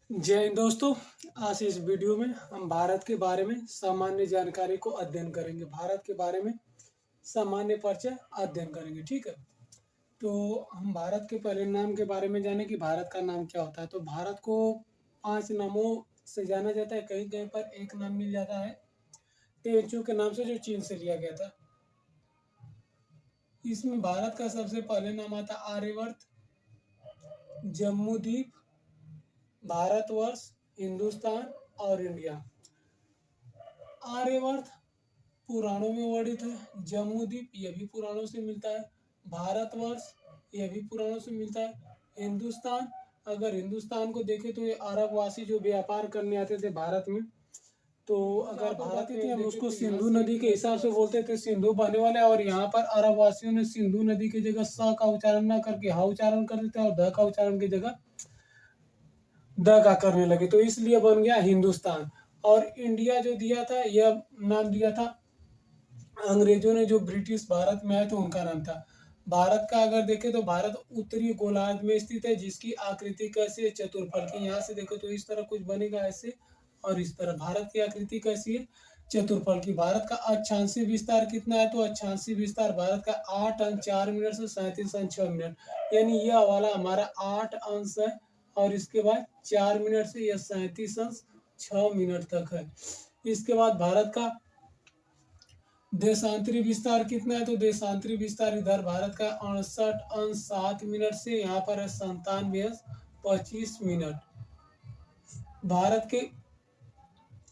जय हिंद दोस्तों। आज इस वीडियो में हम भारत के बारे में सामान्य जानकारी को अध्ययन करेंगे। भारत के बारे में सामान्य परिचय अध्ययन करेंगे, ठीक है। तो हम भारत के पहले नाम के बारे में जाने कि भारत का नाम क्या होता है। तो भारत को 5 नामों से जाना जाता है। कहीं कहीं पर एक नाम मिल जाता है तेंचू के नाम से, जो चीन से लिया गया था। इसमें भारत का सबसे पहले नाम आता है आर्यवर्त, जम्मूदीप, भारतवर्ष, हिंदुस्तान और इंडिया। आर्यवर्त पुराणों में वर्णित है। जम्मूदीप यह भी पुराणों से मिलता है। भारतवर्ष यह भी पुराणों से मिलता है। हिंदुस्तान, अगर हिंदुस्तान को देखें तो ये अरबवासी जो व्यापार करने आते थे भारत में, तो अगर भारत में हम उसको सिंधु नदी के हिसाब से बोलते थे, सिंधु बहने वाले। और यहाँ पर अरब वासियों ने सिंधु नदी की जगह स का उच्चारण न करके हा उच्चारण कर देते और ध का उच्चारण की जगह द का करने लगे, तो इसलिए बन गया हिंदुस्तान। और इंडिया जो दिया था, यह नाम दिया था अंग्रेजों ने, जो ब्रिटिश भारत में आए थे उनका नाम था। भारत का अगर देखें तो भारत उत्तरी गोलार्ध में स्थित है, जिसकी आकृति कैसी है, चतुर्फल की। यहाँ से देखो तो इस तरह कुछ बनेगा ऐसे, और इस तरह। भारत की आकृति कैसी है, चतुर्फल की। भारत का अक्षांशीय विस्तार कितना है, तो अक्षांशीय विस्तार भारत का 8 अंश 4 मिनट से 37 अंश 6 मिनट, यानी यह वाला हमारा 8 अंश है और इसके बाद 4 मिनट से यह 37 अंश 6 मिनट तक है। इसके बाद भारत का देशांतरी विस्तार कितना है, तो देशांतरी विस्तार इधर भारत का 68 अंश 7 मिनट से यहाँ पर है 97 अंश 25 मिनट। भारत के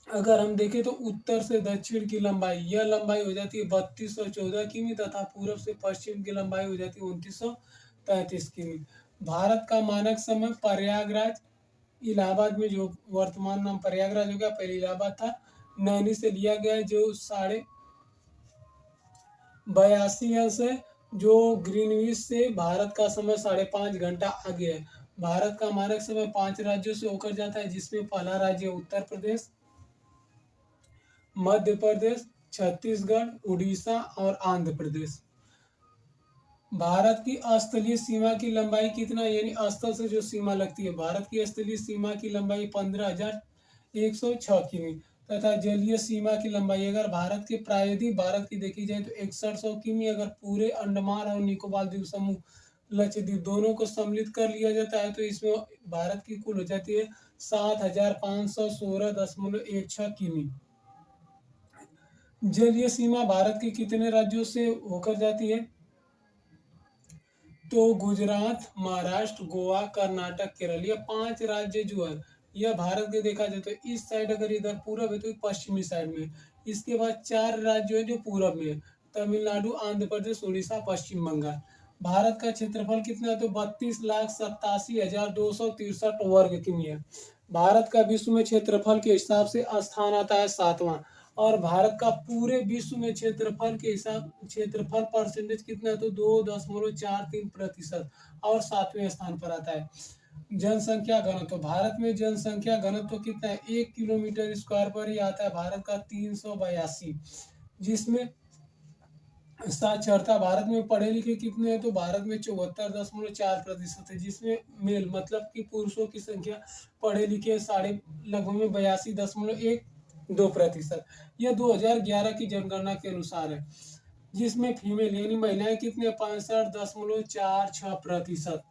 अगर हम देखें तो उत्तर से दक्षिण की लंबाई, यह लंबाई हो जाती है 3214 किमी, तथा पूर्व से पश्चिम की लंबाई हो जाती है 2933 किमी। भारत का मानक समय प्रयागराज, इलाहाबाद में, जो वर्तमान नाम प्रयागराज हो गया, पहले इलाहाबाद था, नैनी से लिया गया है, जो 82 अंश है, जो ग्रीनविच से भारत का समय 5.5 घंटा आगे है। भारत का मानक समय 5 राज्यों से होकर जाता है, जिसमें पहला राज्य उत्तर प्रदेश, मध्य प्रदेश, छत्तीसगढ़, उड़ीसा और आंध्र प्रदेश। भारत की स्थलीय सीमा की लंबाई कितना, यानी स्थल से जो सीमा लगती है, भारत की स्थलीय सीमा की लंबाई 15,106 किमी, तथा जलीय सीमा की लंबाई अगर भारत के प्रायद्वीप भारत की देखी जाए तो 6100 किमी। अगर पूरे अंडमान और निकोबार द्वीप समूह, लक्षद्वीप दोनों को सम्मिलित कर लिया जाता है, तो इसमें भारत की कुल हो जाती है 7516.16 किमी। जलीय सीमा भारत के कितने राज्यों से होकर जाती है, तो गुजरात, महाराष्ट्र, गोवा, कर्नाटक, केरल, ये 5 राज्य जो है, यह भारत के देखा जाए तो इस साइड, अगर इधर पूरब है तो पश्चिमी साइड में। इसके बाद 4 राज्य है जो पूरब में है, तमिलनाडु, आंध्र प्रदेश, उड़ीसा, पश्चिम बंगाल। भारत का क्षेत्रफल कितना है, तो 32,87,263 वर्ग किमी है। भारत का विश्व में क्षेत्रफल के हिसाब से स्थान आता है 7वां। और भारत का पूरे विश्व में क्षेत्रफल परसेंटेज कितना है, तो 2.43% और 7वें स्थान पर आता है। जनसंख्या घनत्व, भारत में जनसंख्या घनत्व कितना है, 1 किलोमीटर स्क्वायर पर ही आता है भारत का 382। जिसमें साक्षरता, भारत में पढ़े लिखे कितने हैं, तो भारत में 74.4% है, जिसमें मेल मतलब कि पुरुषों की संख्या पढ़े लिखे साढ़े लगभग में 82.12%। यह 2011 की जनगणना के अनुसार है। जिसमें फीमेल यानी महिलाएं कितने, 65.46%।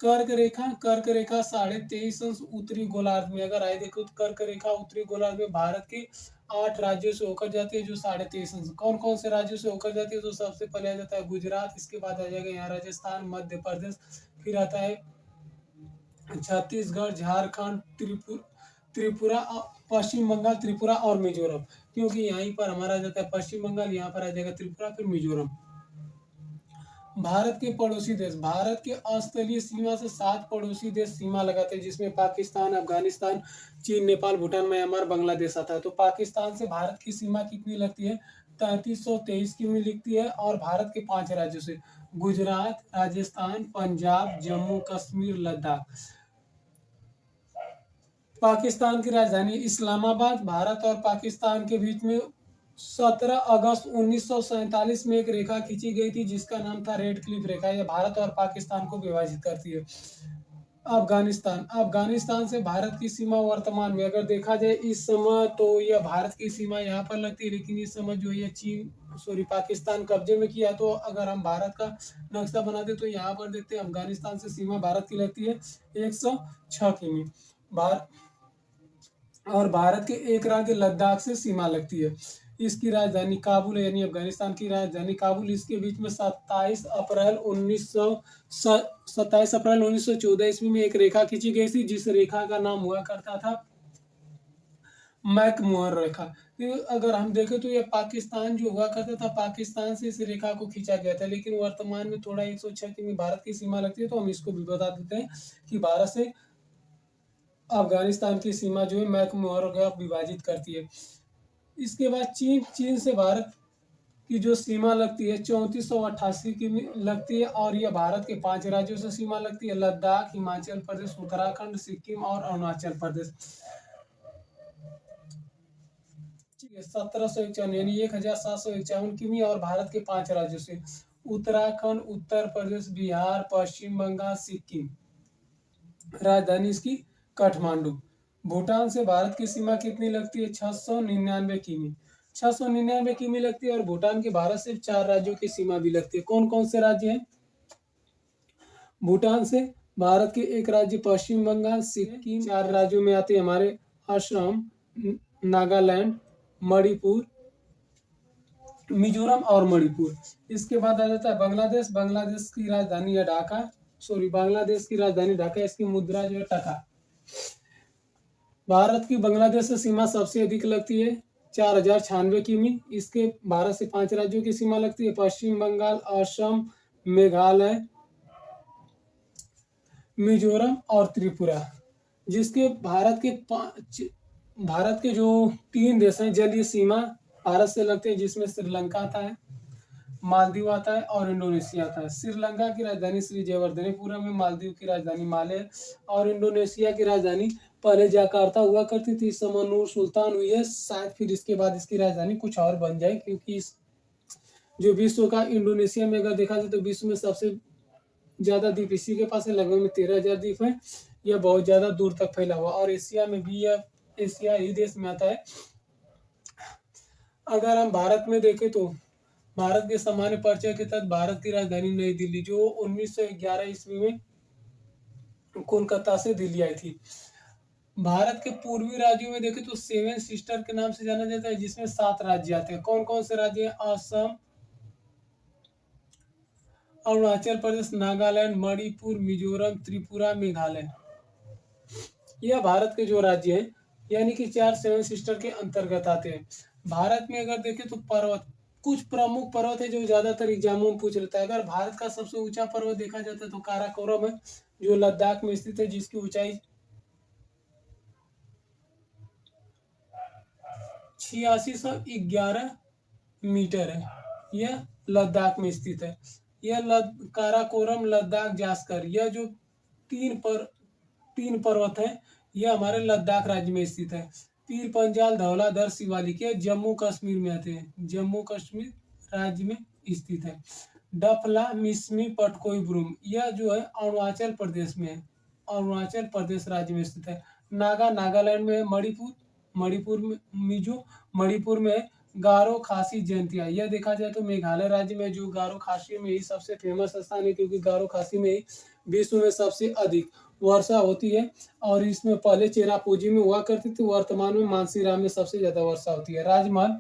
कर्क रेखा 23.5 अंश उत्तरी गोलार्ध में अगर आए देखो, तो कर्क रेखा उत्तरी गोलार्ध में भारत के 8 राज्यों से होकर जाती है, जो 23.5 अंश। कौन कौन से राज्यों से होकर जाती है, तो सबसे पहले आ जाता है गुजरात, इसके बाद आ जाएगा यहाँ राजस्थान, मध्य प्रदेश, फिर आता है छत्तीसगढ़, झारखंड, त्रिपुरा, पश्चिम बंगाल, त्रिपुरा और मिजोरम। क्योंकि यहीं पर हमारा जाता है पश्चिम बंगाल, यहाँ पर आ जाएगा त्रिपुरा, फिर मिजोरम। भारत के पड़ोसी देश, भारत के स्थलीय सीमा से 7 पड़ोसी देश सीमा लगाते हैं, जिसमें पाकिस्तान, अफगानिस्तान, चीन, नेपाल, भूटान, म्यांमार, बांग्लादेश आता है। तो पाकिस्तान से भारत की सीमा कितनी लगती है, 3323 किमी लिखती है। और भारत के 5 राज्यों से, गुजरात, राजस्थान, पंजाब, जम्मू कश्मीर, लद्दाख। पाकिस्तान की राजधानी इस्लामाबाद। भारत और पाकिस्तान के बीच में 17 अगस्त 1947 में एक रेखा खींची गई थी, जिसका नाम था रेड क्लिफ रेखा। यह भारत और पाकिस्तान को विभाजित करती है। अफगानिस्तान, अफगानिस्तान से भारत की सीमा वर्तमान में अगर देखा जाए इस समय तो यह भारत की सीमा यहाँ पर लगती है, लेकिन इस समय जो ये चीन सॉरी पाकिस्तान कब्जे में किया। तो अगर हम भारत का नक्शा बनाते तो यहाँ पर देखते हैं अफगानिस्तान से सीमा भारत की लगती है 106 किमी। भारत और भारत के एक राज्य लद्दाख से सीमा लगती है। इसकी राजधानी काबुल है, यानी अफगानिस्तान की राजधानी काबुल। इसके बीच में 27 अप्रैल 1914 ईस्वी में एक रेखा खींची गई थी, जिस रेखा का नाम हुआ करता था मैकमोहन रेखा। तो अगर हम देखें तो ये पाकिस्तान जो हुआ करता था, पाकिस्तान से इस रेखा को खींचा गया था, लेकिन वर्तमान में थोड़ा 106 किमी भारत की सीमा लगती है। तो हम इसको भी बता देते हैं कि भारत से अफगानिस्तान की सीमा जो है मैकमोहन रेखा विभाजित करती है। इसके बाद चीन, चीन से भारत की जो सीमा लगती है 3488 की लगती है, और यह भारत के 5 राज्यों से सीमा लगती है: लद्दाख, हिमाचल प्रदेश, उत्तराखंड, सिक्किम और अरुणाचल प्रदेश। 1751 यानी 1751 किमी, और भारत के 5 राज्यों से: उत्तराखंड, उत्तर प्रदेश, बिहार, पश्चिम बंगाल, सिक्किम। राजधानी इसकी काठमांडू। भूटान से भारत की सीमा कितनी लगती है? 699 किमी। 699 किमी लगती है, और भूटान के भारत से 4 राज्यों की सीमा भी लगती है। कौन कौन से राज्य हैं? भूटान से भारत के एक राज्य पश्चिम बंगाल, सिक्किम। 4 राज्यों में आते हैं हमारे असम, नागालैंड, मणिपुर, मिजोरम और मणिपुर। इसके बाद आ जाता है बांग्लादेश। बांग्लादेश की राजधानी है ढाका, बांग्लादेश की राजधानी ढाका, इसकी मुद्रा जो है टका। भारत की बांग्लादेश से सीमा सबसे अधिक लगती है 4096 किमी। इसके भारत से 5 राज्यों की सीमा लगती है: पश्चिम बंगाल, असम, मेघालय, मिजोरम और त्रिपुरा। जिसके भारत के जो 3 देश हैं जलीय सीमा भारत से लगते हैं, जिसमें श्रीलंका आता है, मालदीव आता है और इंडोनेशिया आता है। श्रीलंका की राजधानी श्री जयवर्धनेपुरम है, मालदीव की राजधानी माले और इंडोनेशिया की राजधानी पहले जकार्ता हुआ करती थी। इस समय नूर सुल्तान हुई है, शायद फिर इसके बाद इसकी राजधानी कुछ और बन जाए, क्योंकि इस जो विश्व का इंडोनेशिया में अगर देखा जाए तो विश्व में सबसे ज्यादा द्वीप इसी के पास है, लगभग में 13,000 द्वीप है। यह बहुत ज्यादा दूर तक फैला हुआ, और एशिया में भी यह एशिया ही देश में आता है। अगर हम भारत में देखें तो भारत के सामान्य परिचय के तहत भारत की राजधानी नई दिल्ली, जो 1911 ईस्वी में कोलकाता से दिल्ली आई थी। भारत के पूर्वी राज्यों में देखें तो 7 सिस्टर के नाम से जाना जाता है, जिसमें 7 राज्य आते हैं। कौन कौन से राज्य हैं? असम, अरुणाचल प्रदेश, नागालैंड, मणिपुर, मिजोरम, त्रिपुरा, मेघालय। यह भारत के जो राज्य हैं, यानी कि 4 7 सिस्टर के अंतर्गत आते हैं। भारत में अगर देखें तो पर्वत, कुछ प्रमुख पर्वत है जो ज्यादातर एग्जामों में पूछ लेता है। अगर भारत का सबसे ऊंचा पर्वत देखा जाता है तो काराकोरम है, जो लद्दाख में स्थित है, जिसकी ऊंचाई 8611 मीटर है। यह लद्दाख में स्थित है। यह काराकोरम, लद्दाख, जास्कर, यह जो तीन पर्वत है, यह हमारे लद्दाख राज्य में स्थित है। पीर पंजाल, धौलाधर, शिवालिक, यह जम्मू कश्मीर में आते हैं, जम्मू कश्मीर राज्य में स्थित है। डफला, मिसमी, पटकोई ब्रूम, यह जो है अरुणाचल प्रदेश में है, अरुणाचल प्रदेश राज्य में स्थित है। नागालैंड में है। मणिपुर में मिजो, मणिपुर में है। गारो, खासी, जयंतिया, यह देखा जाए तो मेघालय राज्य में, जो गारो खासी में ही सबसे फेमस स्थान है, क्योंकि गारो खासी में ही विश्व में सबसे अधिक वर्षा होती है। और इसमें पहले चेरापूंजी में हुआ करती थी, वर्तमान में मानसीराम में सबसे ज्यादा वर्षा होती है। राजमहल,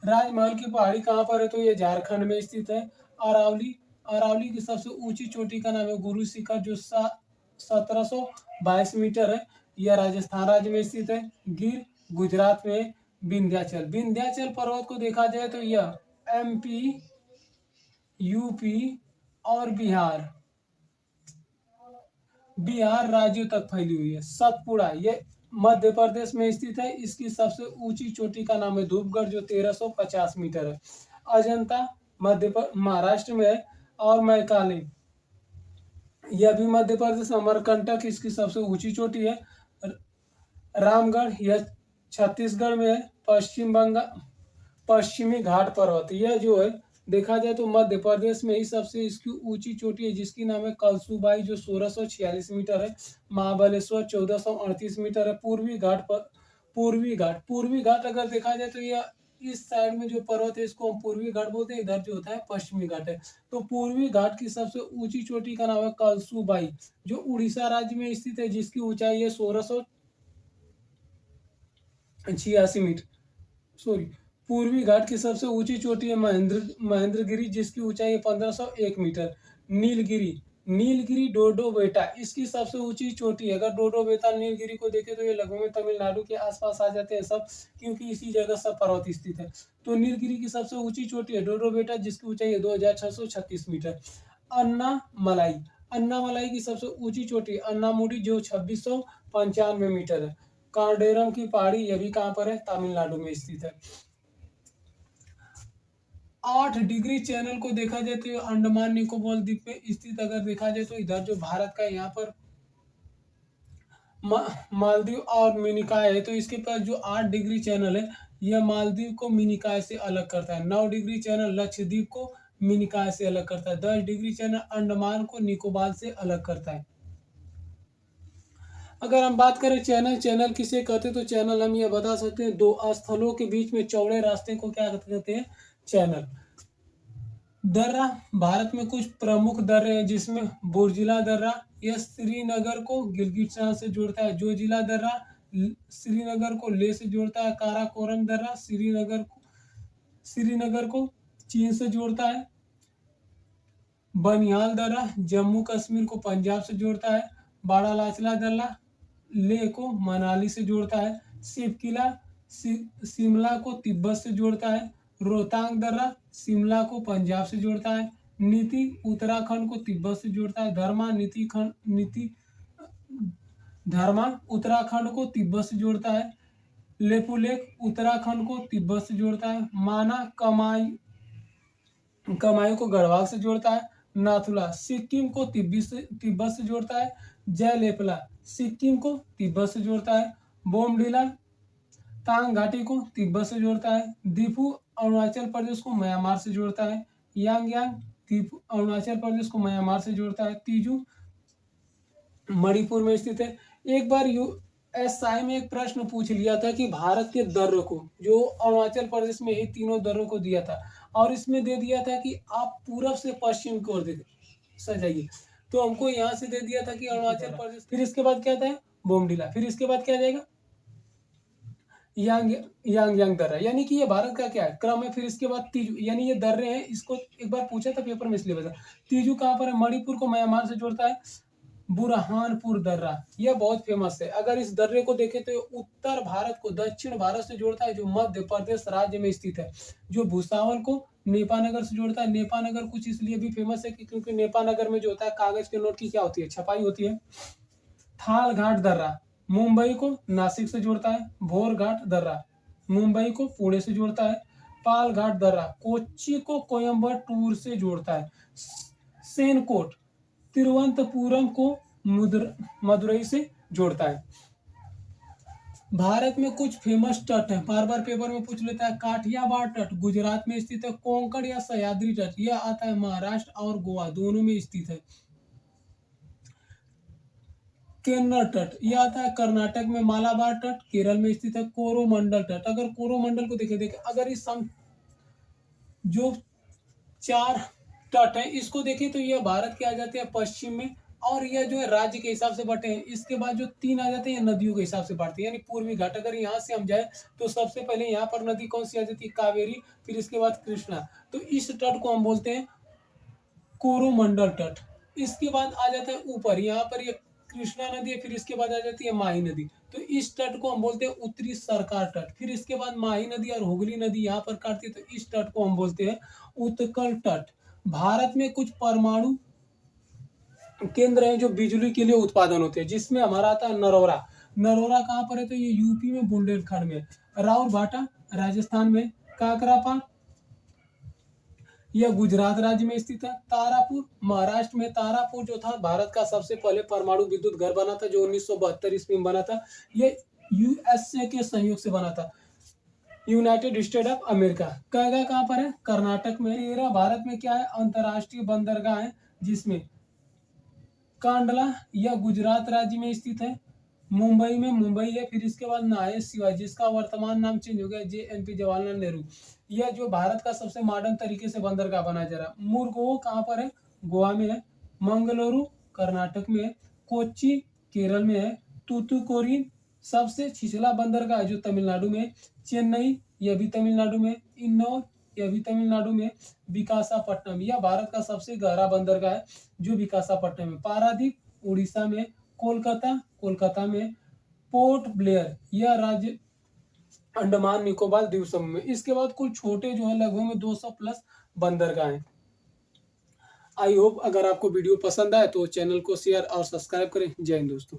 राजमहल की पहाड़ी कहाँ पर है? तो ये झारखंड में स्थित है। अरावली, अरावली की सबसे ऊंची चोटी का नाम है गुरु शिखर, जो 1722 मीटर है। यह राजस्थान राज्य में स्थित है। गिर, गुजरात में। विंध्याचल, विंध्याचल पर्वत को देखा जाए तो यह एमपी, यूपी और बिहार राज्यों तक फैली हुई है। सतपुड़ा, यह मध्य प्रदेश में स्थित है। इसकी सबसे ऊंची चोटी का नाम है धूपगढ़, जो 1350 मीटर है। अजंता महाराष्ट्र में है। और मैकाले, यह भी मध्य प्रदेश। अमरकंटक इसकी सबसे ऊंची चोटी है। रामगढ़, यह छत्तीसगढ़ में है। पश्चिमी घाट पर्वत, यह जो है देखा जाए तो मध्य प्रदेश में ही सबसे इसकी ऊंची चोटी है जिसकी नाम है कलसूबाई जो 1646 मीटर है। महाबलेश्वर 1438 मीटर है। पूर्वी घाट अगर देखा जाए तो यह इस साइड में जो पर्वत है इसको हम पूर्वी घाट बोलते हैं, इधर जो होता है पश्चिमी घाट है। तो पूर्वी घाट की सबसे ऊंची चोटी का नाम है कलसूबाई जो उड़ीसा राज्य में स्थित है जिसकी ऊंचाई है 1686 मीटर। सॉरी, पूर्वी घाट की सबसे ऊंची चोटी है महेंद्रगिरी जिसकी ऊंचाई है 1501 मीटर। नीलगिरी नीलगिरी डोडो बेटा इसकी सबसे ऊंची चोटी है। अगर डोडो बेटा नीलगिरी को देखें तो ये लगभग में तमिलनाडु के आसपास आ जाते हैं सब, क्योंकि इसी जगह सब पर्वत स्थित है। तो नीलगिरी की सबसे ऊंची चोटी है डोडो बेटा जिसकी ऊंचाई है 2636 मीटर। अन्नामलाई अन्नामलाई की सबसे ऊंची चोटी अन्नामुडी जो 2695 मीटर है। कार्डेरम की पहाड़ी यह भी कहाँ पर है, तमिलनाडु में स्थित है। 8 डिग्री चैनल को देखा जाए तो अंडमान निकोबार द्वीप में स्थित अगर देखा जाए तो इधर जो भारत का यहाँ पर मालदीव और मिनिकॉय है, तो इसके पास जो 8 डिग्री चैनल है यह मालदीव को मिनिकॉय से अलग करता है। 9 डिग्री चैनल लक्षद्वीप को मिनिकॉय से अलग करता है। 10 डिग्री चैनल अंडमान को निकोबार से अलग करता है। अगर हम बात करें चैनल किसे कहते हैं तो चैनल हम ये बता सकते हैं, दो स्थलों के बीच में चौड़े रास्ते को क्या कहते हैं, चैनल। दर्रा भारत में कुछ प्रमुख दर्रे हैं जिसमें बुर्जिला दर्रा यह श्रीनगर को गिलगित से जोड़ता है। जोजिला दर्रा श्रीनगर को लेह से जोड़ता है। काराकोरम दर्रा श्रीनगर को चीन से जोड़ता है। बनिहाल दर्रा जम्मू कश्मीर को पंजाब से जोड़ता है। बाड़ालाचला दर्रा लेह को मनाली से जोड़ता है। शिवकिला शिमला को तिब्बत से जोड़ता है। रोहतांग दर्रा शिमला को पंजाब से जोड़ता है। नीति उत्तराखंड को तिब्बत से जोड़ता है। धर्मा उत्तराखंड को तिब्बत से जोड़ता है। लेपुलेख उत्तराखंड को तिब्बत से जोड़ता है। माना कमाई को गढ़वाल से जोड़ता है। नाथुला सिक्किम को तिब्बत से जोड़ता है। जयलेपला सिक्किम को तिब्बत से जोड़ता है। बोमडिला तांग घाटी को तिब्बत से जोड़ता है। दीफू अरुणाचल प्रदेश को म्यांमार से जोड़ता है। यांगयांग दीफू अरुणाचल प्रदेश को म्यांमार से जोड़ता है। तीजू मणिपुर में स्थित है। एक बार यूएसआई में एक प्रश्न पूछ लिया था कि भारत के दर्रों को जो अरुणाचल प्रदेश में ही तीनों दर्रों को दिया था और इसमें दे दिया था कि आप पूरब से पश्चिम की ओर सजाइए, तो हमको यहाँ से दे दिया था कि अरुणाचल प्रदेश, फिर इसके बाद क्या था बोमडिला, फिर इसके बाद क्या जाएगा यांग दर्रा, यानी कि ये भारत का क्या है क्रम है। फिर इसके बाद तीजू, यानी ये दर्रे हैं, इसको एक बार पूछा था पेपर में इसलिए बता। तीजू कहाँ पर है, मणिपुर को म्यांमार से जोड़ता है। बुरहानपुर दर्रा यह बहुत फेमस है। अगर इस दर्रे को देखें तो उत्तर भारत को दक्षिण भारत से जोड़ता है जो मध्य प्रदेश राज्य में स्थित है। जो भूसावल को नेपानगर से जोड़ता है। नेपानगर कुछ इसलिए भी फेमस है क्योंकि नेपानगर में जो होता है कागज के नोट की क्या होती है, छपाई होती है। थाल घाट दर्रा मुंबई को नासिक से जोड़ता है। भोर घाट दर्रा मुंबई को पुणे से जोड़ता है। पाल घाट दर्रा कोच्चि को कोयम्बटूर से जोड़ता है। सेनकोट तिरुवनंतपुरम को मदुरई से जोड़ता है। भारत में कुछ फेमस तट है, बार बार पेपर में पूछ लेता है। काठियावाड़ तट गुजरात में स्थित है। कोंकण या सह्याद्री तट यह आता है महाराष्ट्र और गोवा दोनों में स्थित है। केन्नर तट यह आता है कर्नाटक में। मालाबार तट केरल में स्थित है। कोरोमंडल तट, अगर कोरोमंडल को देखे अगर इस जो 4 तट है इसको देखें तो यह भारत के आ जाते हैं पश्चिम में, और यह जो है राज्य के हिसाब से बटे हैं। इसके बाद जो 3 आ जाते हैं नदियों के हिसाब से बांटते हैं, यानी पूर्वी घाट। अगर यहाँ से हम जाए तो सबसे पहले यहाँ पर नदी कौन सी आ जाती है, कावेरी, फिर इसके बाद कृष्णा। तो इस तट को हम बोलते हैं कोरोमंडल तट। इसके बाद आ जाता है ऊपर, यहाँ पर ये कृष्णा नदी है, फिर इसके बाद आ जाती है माही नदी। तो इस तट को हम बोलते हैं उत्तरी सरकार तट। फिर इसके बाद माही नदी और हुगली नदी यहाँ पर काटती है, तो इस तट को हम बोलते हैं उत्कल तट। भारत में कुछ परमाणु केंद्र हैं जो बिजली के लिए उत्पादन होते हैं, जिसमें हमारा आता है नरौरा। नरौरा कहाँ पर है, तो ये यूपी में बुंदेलखंड में। राउरभाटा राजस्थान में। काकरापार यह गुजरात राज्य में स्थित है। तारापुर महाराष्ट्र में। तारापुर जो था भारत का सबसे पहले परमाणु विद्युत घर बना था जो 1972 ईस्वी में बना था। यह यूएसए के सहयोग से बना था। United state of America. कहेगा कहाँ पर है? कर्नाटक में। 13 भारत में क्या है? अंतर्राष्ट्रीय बंदरगाह है, जिसमें कांडला या गुजरात राज्य में स्थित है, मुंबई में मुंबई है, फिर इसके बाद नायब शिवाजी, जिसका वर्तमान नाम चेंज हो गया JNP जवाहरलाल नेहरू। यह जो भारत का सबसे मॉडर्न तरीके से बंदरगाह बनाया जा रहा है। मुरगो कहाँ पर है? गोवा में है। मंगलुरु कर्नाटक में है। कोच्चि केरल में है। तूतुकुड़ी सबसे छिछला बंदरगाह जो तमिलनाडु में है। चेन्नई यह भी तमिलनाडु में। इंदौर यह भी तमिलनाडु में। विशाखापट्टनम यह भारत का सबसे गहरा बंदरगाह है जो विशाखापट्टनम में। पारादीप उड़ीसा में। कोलकाता में। पोर्ट ब्लेयर यह राज्य अंडमान निकोबार द्वीप समूह में। इसके बाद कुल छोटे जो है लगभग में 200 प्लस बंदरगाह हैं। आई होप अगर आपको वीडियो पसंद आए तो चैनल को शेयर और सब्सक्राइब करें। जय हिंद दोस्तों।